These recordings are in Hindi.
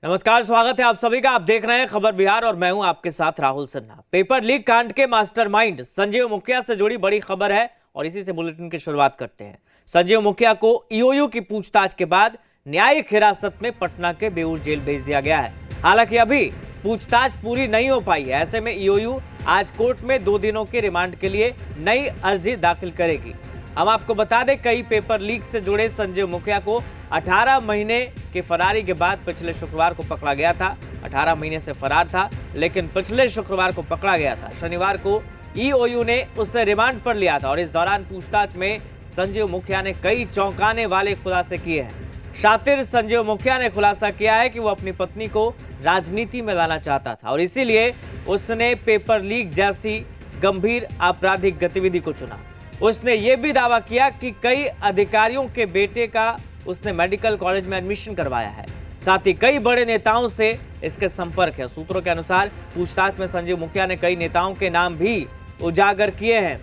नमस्कार, स्वागत है आप सभी का। आप देख रहे हैं खबर बिहार और मैं हूं आपके साथ राहुल सिन्हा। पेपर लीक कांड के मास्टरमाइंड संजीव मुखिया से जुड़ी बड़ी खबर है और इसी से बुलेटिन की शुरुआत करते हैं। संजीव मुखिया को ईओयू की पूछताछ के बाद न्यायिक हिरासत में पटना के बेऊर जेल भेज दिया गया है। हालांकि अभी पूछताछ पूरी नहीं हो पाई है। ऐसे में ईओयू आज कोर्ट में 2 दिनों के रिमांड के लिए नई अर्जी दाखिल करेगी। हम आपको बता दें, कई पेपर लीक से जुड़े संजीव मुखिया को 18 महीने की फरारी के बाद पिछले शुक्रवार को पकड़ा गया था। 18 महीने से फरार था, लेकिन पिछले शुक्रवार को पकड़ा गया था। शनिवार को ईओयू ने उसे रिमांड पर लिया था और इस दौरान पूछताछ में संजीव मुखिया ने कई चौंकाने वाले खुलासे किए हैं। शातिर संजीव मुखिया ने खुलासा किया है कि वो अपनी पत्नी को राजनीति में लाना चाहता था और इसीलिए उसने पेपर लीक जैसी गंभीर आपराधिक गतिविधि को चुना। उसने ये भी दावा किया कि कई अधिकारियों के बेटे का उसने मेडिकल कॉलेज में एडमिशन करवाया है। साथ ही कई बड़े नेताओं से इसके संपर्क है। सूत्रों के अनुसार पूछताछ में संजीव मुखिया ने कई नेताओं के नाम भी उजागर किए हैं।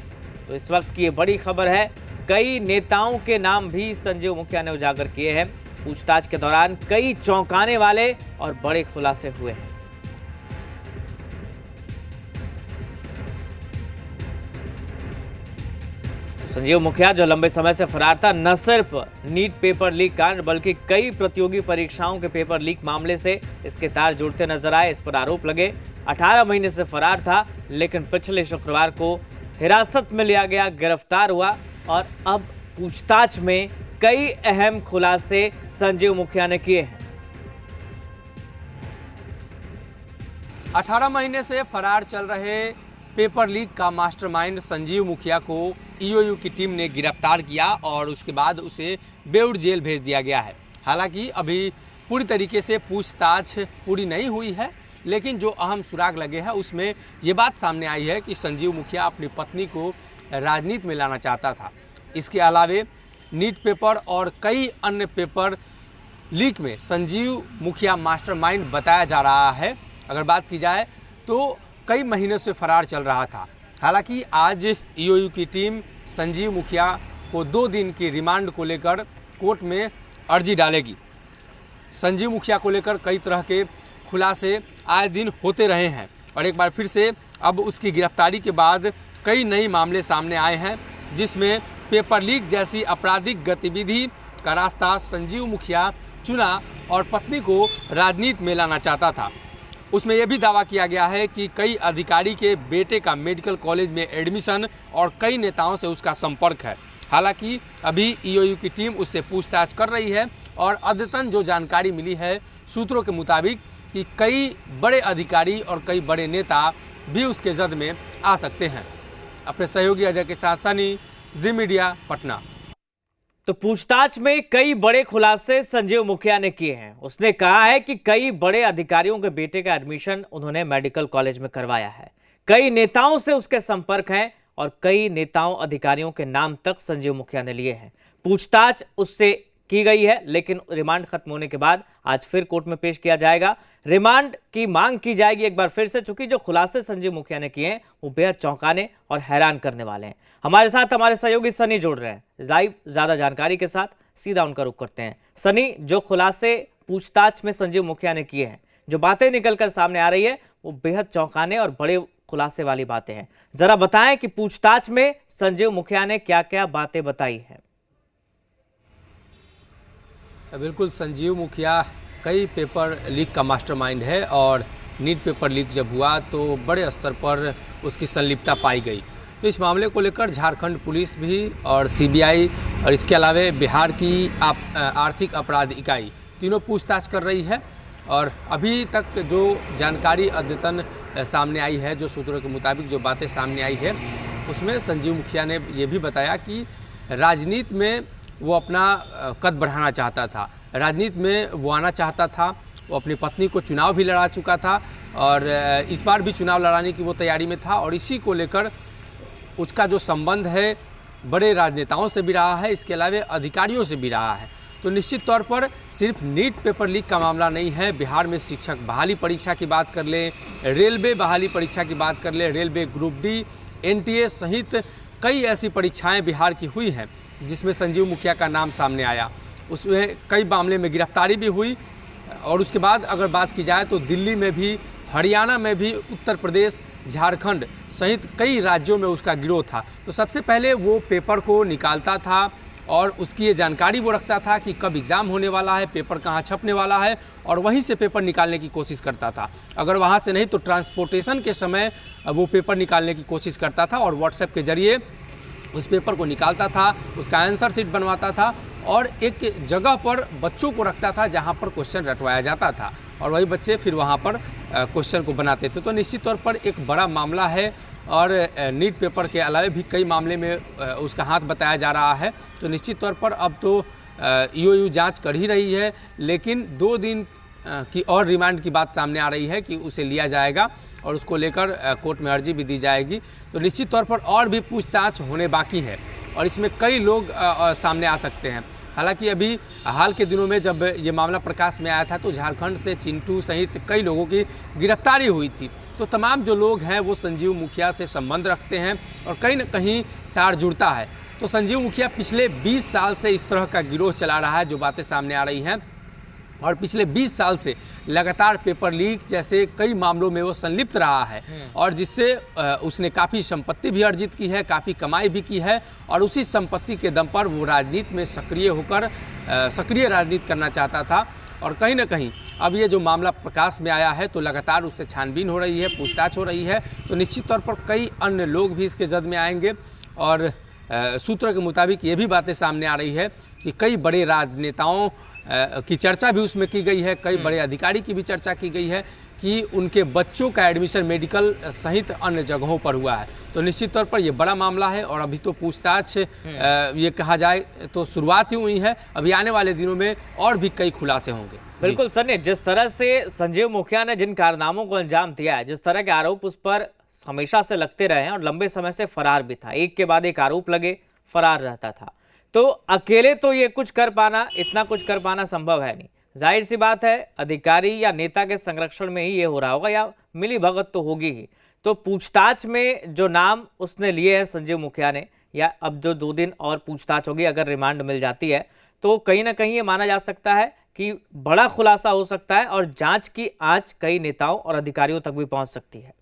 तो इस वक्त की ये बड़ी खबर है, कई नेताओं के नाम भी संजीव मुखिया ने उजागर किए हैं। पूछताछ के दौरान कई चौंकाने वाले और बड़े खुलासे हुए हैं। संजीव मुखिया जो लंबे समय से फरार था, न सिर्फ नीट पेपर लीक कांड बल्कि कई प्रतियोगी परीक्षाओं के पेपर लीक मामले से इसके तार जुड़ते नजर आए। इस पर आरोप लगे। 18 महीने से फरार था, लेकिन पिछले शुक्रवार को हिरासत में लिया गया, गिरफ्तार हुआ और अब पूछताछ में कई अहम खुलासे संजीव मुखिया ने किए हैं। 18 महीने से फरार चल रहे पेपर लीक का मास्टरमाइंड संजीव मुखिया को ईओयू की टीम ने गिरफ्तार किया और उसके बाद उसे बेऊर जेल भेज दिया गया है। हालांकि अभी पूरी तरीके से पूछताछ पूरी नहीं हुई है, लेकिन जो अहम सुराग लगे हैं उसमें ये बात सामने आई है कि संजीव मुखिया अपनी पत्नी को राजनीति में लाना चाहता था। इसके अलावे नीट पेपर और कई अन्य पेपर लीक में संजीव मुखिया मास्टरमाइंड बताया जा रहा है। अगर बात की जाए तो कई महीनों से फरार चल रहा था। हालांकि आज ईओयू की टीम संजीव मुखिया को 2 दिन की रिमांड को लेकर कोर्ट में अर्जी डालेगी। संजीव मुखिया को लेकर कई तरह के खुलासे आए दिन होते रहे हैं और एक बार फिर से अब उसकी गिरफ्तारी के बाद कई नए मामले सामने आए हैं, जिसमें पेपर लीक जैसी आपराधिक गतिविधि का रास्ता संजीव मुखिया चुना और पत्नी को राजनीति में लाना चाहता था। उसमें यह भी दावा किया गया है कि कई अधिकारी के बेटे का मेडिकल कॉलेज में एडमिशन और कई नेताओं से उसका संपर्क है। हालांकि अभी ईओयू की टीम उससे पूछताछ कर रही है और अद्यतन जो जानकारी मिली है सूत्रों के मुताबिक कि कई बड़े अधिकारी और कई बड़े नेता भी उसके जद में आ सकते हैं। अपने सहयोगी अजय के साथ सनी, जी मीडिया, पटना। तो पूछताछ में कई बड़े खुलासे संजीव मुखिया ने किए हैं। उसने कहा है कि कई बड़े अधिकारियों के बेटे का एडमिशन उन्होंने मेडिकल कॉलेज में करवाया है। कई नेताओं से उसके संपर्क हैं और कई नेताओं अधिकारियों के नाम तक संजीव मुखिया ने लिए हैं। पूछताछ उससे की गई है, लेकिन रिमांड खत्म होने के बाद आज फिर कोर्ट में पेश किया जाएगा। रिमांड की मांग की जाएगी एक बार फिर से, चूंकि जो खुलासे संजीव मुखिया ने किए हैं वो बेहद चौंकाने और हैरान करने वाले हैं। हमारे साथ हमारे सहयोगी सनी जुड़ रहे हैं लाइव ज्यादा जानकारी के साथ। सीधा उनका रुख करते हैं। सनी, जो खुलासे पूछताछ में संजीव मुखिया ने किए हैं, जो बातें निकलकर सामने आ रही है वो बेहद चौंकाने और बड़े खुलासे वाली बातें हैं। जरा बताएं कि पूछताछ में संजीव मुखिया ने क्या क्या बातें बताई हैं। बिल्कुल, संजीव मुखिया कई पेपर लीक का मास्टरमाइंड है और नीट पेपर लीक जब हुआ तो बड़े स्तर पर उसकी संलिप्तता पाई गई। तो इस मामले को लेकर झारखंड पुलिस भी और सीबीआई और इसके अलावा बिहार की आर्थिक अपराध इकाई तीनों पूछताछ कर रही है। और अभी तक जो जानकारी अद्यतन सामने आई है, जो सूत्रों के मुताबिक जो बातें सामने आई है, उसमें संजीव मुखिया ने ये भी बताया कि राजनीति में वो अपना कद बढ़ाना चाहता था, राजनीति में वो आना चाहता था। वो अपनी पत्नी को चुनाव भी लड़ा चुका था और इस बार भी चुनाव लड़ाने की वो तैयारी में था और इसी को लेकर उसका जो संबंध है बड़े राजनेताओं से भी रहा है, इसके अलावा अधिकारियों से भी रहा है। तो निश्चित तौर पर सिर्फ नीट पेपर लीक का मामला नहीं है। बिहार में शिक्षक बहाली परीक्षा की बात कर लें, रेलवे बहाली परीक्षा की बात कर लें, रेलवे ग्रुप डी, एनटीए सहित कई ऐसी परीक्षाएं बिहार की हुई हैं जिसमें संजीव मुखिया का नाम सामने आया। उसमें कई मामले में गिरफ्तारी भी हुई। और उसके बाद अगर बात की जाए तो दिल्ली में भी, हरियाणा में भी, उत्तर प्रदेश, झारखंड सहित कई राज्यों में उसका गिरोह था। तो सबसे पहले वो पेपर को निकालता था और उसकी ये जानकारी वो रखता था कि कब एग्ज़ाम होने वाला है, पेपर कहाँ छपने वाला है, और वहीं से पेपर निकालने की कोशिश करता था। अगर वहाँ से नहीं तो ट्रांसपोर्टेशन के समय वो पेपर निकालने की कोशिश करता था और व्हाट्सएप के ज़रिए उस पेपर को निकालता था, उसका आंसर शीट बनवाता था और एक जगह पर बच्चों को रखता था जहाँ पर क्वेश्चन रटवाया जाता था और वही बच्चे फिर वहाँ पर क्वेश्चन को बनाते थे। तो निश्चित तौर पर एक बड़ा मामला है और नीट पेपर के अलावा भी कई मामले में उसका हाथ बताया जा रहा है। तो निश्चित तौर पर अब तो ईओयू जांच कर ही रही है, लेकिन 2 दिन की और रिमांड की बात सामने आ रही है कि उसे लिया जाएगा और उसको लेकर कोर्ट में अर्जी भी दी जाएगी। तो निश्चित तौर पर और भी पूछताछ होने बाकी है और इसमें कई लोग सामने आ सकते हैं। हालांकि अभी हाल के दिनों में जब ये मामला प्रकाश में आया था तो झारखंड से चिंटू सहित कई लोगों की गिरफ्तारी हुई थी। तो तमाम जो लोग हैं वो संजीव मुखिया से संबंध रखते हैं और कहीं न कहीं तार जुड़ता है। तो संजीव मुखिया पिछले 20 साल से इस तरह का गिरोह चला रहा है, जो बातें सामने आ रही हैं, और पिछले 20 साल से लगातार पेपर लीक जैसे कई मामलों में वो संलिप्त रहा है और जिससे उसने काफ़ी संपत्ति भी अर्जित की है, काफ़ी कमाई भी की है और उसी संपत्ति के दम पर वो राजनीति में सक्रिय होकर सक्रिय राजनीति करना चाहता था। और कहीं ना कहीं अब ये जो मामला प्रकाश में आया है तो लगातार उससे छानबीन हो रही है, पूछताछ हो रही है। तो निश्चित तौर पर कई अन्य लोग भी इसके जद में आएंगे और सूत्रों के मुताबिक ये भी बातें सामने आ रही है कि कई बड़े राजनेताओं की चर्चा भी उसमें की गई है, कई बड़े अधिकारी की भी चर्चा की गई है कि उनके बच्चों का एडमिशन मेडिकल सहित अन्य जगहों पर हुआ है। तो निश्चित तौर पर यह बड़ा मामला है और अभी तो पूछताछ ये कहा जाए तो शुरुआत ही हुई है। अभी आने वाले दिनों में और भी कई खुलासे होंगे। बिल्कुल सर ने जिस तरह से संजीव मुखिया ने जिन कारनामों को अंजाम दिया है, जिस तरह के आरोप उस पर हमेशा से लगते रहे हैं और लंबे समय से फरार भी था, एक के बाद एक आरोप लगे, फरार रहता था, तो अकेले तो ये कुछ कर पाना, इतना कुछ कर पाना संभव है नहीं। जाहिर सी बात है अधिकारी या नेता के संरक्षण में ही ये हो रहा होगा या मिली भगत तो होगी ही। तो पूछताछ में जो नाम उसने लिए हैं संजीव मुखिया ने, या अब जो 2 दिन और पूछताछ होगी, अगर रिमांड मिल जाती है तो कहीं ना कहीं ये माना जा सकता है कि बड़ा खुलासा हो सकता है और जांच की आंच कई नेताओं और अधिकारियों तक भी पहुंच सकती है।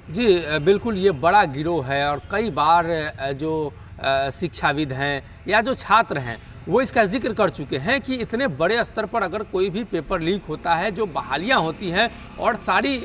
जी बिल्कुल, ये बड़ा गिरोह है और कई बार जो शिक्षाविद हैं या जो छात्र हैं वो इसका जिक्र कर चुके हैं कि इतने बड़े स्तर पर अगर कोई भी पेपर लीक होता है, जो बहालियां होती हैं और सारी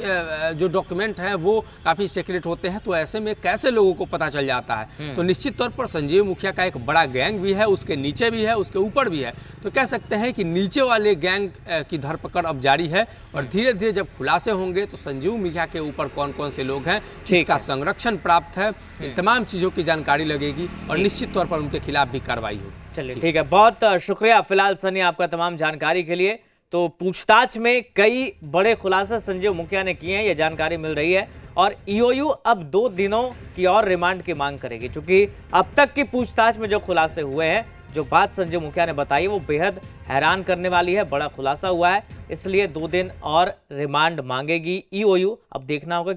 जो डॉक्यूमेंट हैं वो काफ़ी सीक्रेट होते हैं, तो ऐसे में कैसे लोगों को पता चल जाता है। तो निश्चित तौर पर संजीव मुखिया का एक बड़ा गैंग भी है, उसके नीचे भी है, उसके ऊपर भी है। तो कह सकते हैं कि नीचे वाले गैंग की धरपकड़ अब जारी है और धीरे धीरे जब खुलासे होंगे तो संजीव मुखिया के ऊपर कौन कौन से लोग हैं, इसका संरक्षण प्राप्त है, इन तमाम चीज़ों की जानकारी लगेगी और निश्चित तौर पर उनके खिलाफ भी कार्रवाई होगी। चलिए ठीक है, बहुत शुक्रिया फिलहाल सनी आपका तमाम जानकारी के लिए। तो पूछताछ में कई बड़े खुलासे संजीव मुखिया ने किए हैं, ये जानकारी मिल रही है और ईओयू अब 2 दिनों की और रिमांड की मांग करेगी, क्योंकि अब तक की पूछताछ में जो खुलासे हुए हैं, जो बात संजीव मुखिया ने बताई वो बेहद हैरान करने वाली है, बड़ा खुलासा हुआ है, इसलिए 2 दिन और रिमांड मांगेगी ईओयू। अब देखना होगा